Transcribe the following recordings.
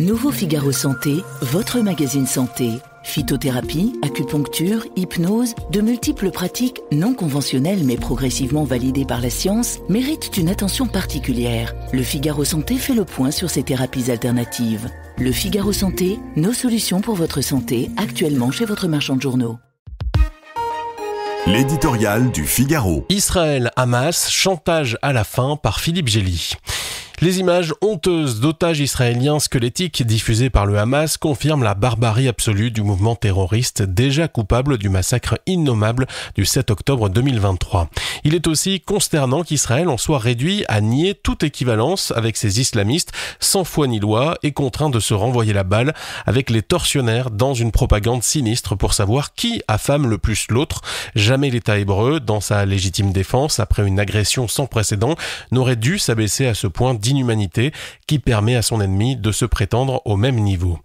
Nouveau Figaro Santé, votre magazine santé. Phytothérapie, acupuncture, hypnose, de multiples pratiques non conventionnelles mais progressivement validées par la science méritent une attention particulière. Le Figaro Santé fait le point sur ces thérapies alternatives. Le Figaro Santé, nos solutions pour votre santé, actuellement chez votre marchand de journaux. L'éditorial du Figaro. Israël, Hamas, chantage à la fin par Philippe Gély. Les images honteuses d'otages israéliens squelettiques diffusées par le Hamas confirment la barbarie absolue du mouvement terroriste déjà coupable du massacre innommable du 7 octobre 2023. Il est aussi consternant qu'Israël en soit réduit à nier toute équivalence avec ces islamistes sans foi ni loi et contraint de se renvoyer la balle avec les tortionnaires dans une propagande sinistre pour savoir qui affame le plus l'autre. Jamais l'État hébreu, dans sa légitime défense après une agression sans précédent, n'aurait dû s'abaisser à ce point d'inhumanité qui permet à son ennemi de se prétendre au même niveau.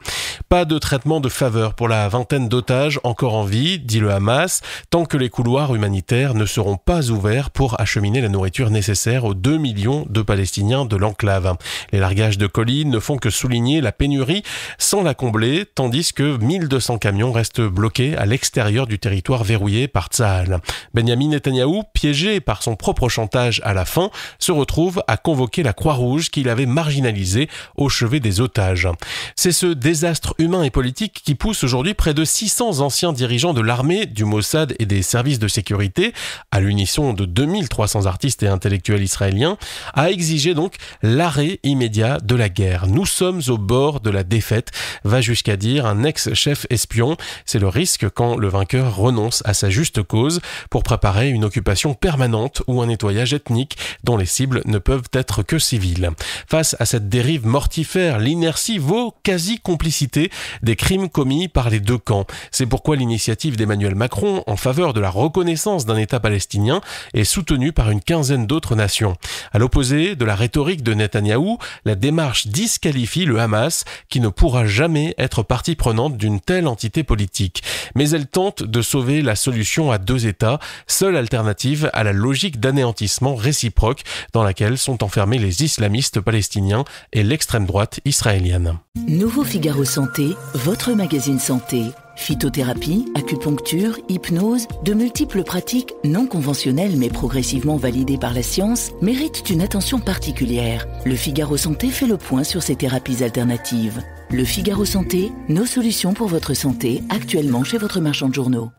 Pas de traitement de faveur pour la vingtaine d'otages encore en vie, dit le Hamas, tant que les couloirs humanitaires ne seront pas ouverts pour acheminer la nourriture nécessaire aux 2 millions de Palestiniens de l'enclave. Les largages de colis ne font que souligner la pénurie sans la combler, tandis que 1200 camions restent bloqués à l'extérieur du territoire verrouillé par Tsahal. Benyamin Netanyahou, piégé par son propre chantage à la fin, se retrouve à convoquer la Croix-Rouge qu'il avait marginalisée au chevet des otages. C'est ce désastre humain et politique qui pousse aujourd'hui près de 600 anciens dirigeants de l'armée, du Mossad et des services de sécurité, à l'unisson de 2300 artistes et intellectuels israéliens, à exiger donc l'arrêt immédiat de la guerre. Nous sommes au bord de la défaite, va jusqu'à dire un ex-chef espion. C'est le risque quand le vainqueur renonce à sa juste cause pour préparer une occupation permanente ou un nettoyage ethnique dont les cibles ne peuvent être que civiles. Face à cette dérive mortifère, l'inertie vaut quasi-complicité des crimes commis par les deux camps. C'est pourquoi l'initiative d'Emmanuel Macron en faveur de la reconnaissance d'un État palestinien est soutenue par une quinzaine d'autres nations. À l'opposé de la rhétorique de Netanyahou, la démarche disqualifie le Hamas qui ne pourra jamais être partie prenante d'une telle entité politique. Mais elle tente de sauver la solution à deux États, seule alternative à la logique d'anéantissement réciproque dans laquelle sont enfermés les islamistes palestiniens et l'extrême droite israélienne. Nouveau Figaro Santé, votre magazine santé. Phytothérapie, acupuncture, hypnose, de multiples pratiques non conventionnelles mais progressivement validées par la science méritent une attention particulière. Le Figaro Santé fait le point sur ces thérapies alternatives. Le Figaro Santé, nos solutions pour votre santé, actuellement chez votre marchand de journaux.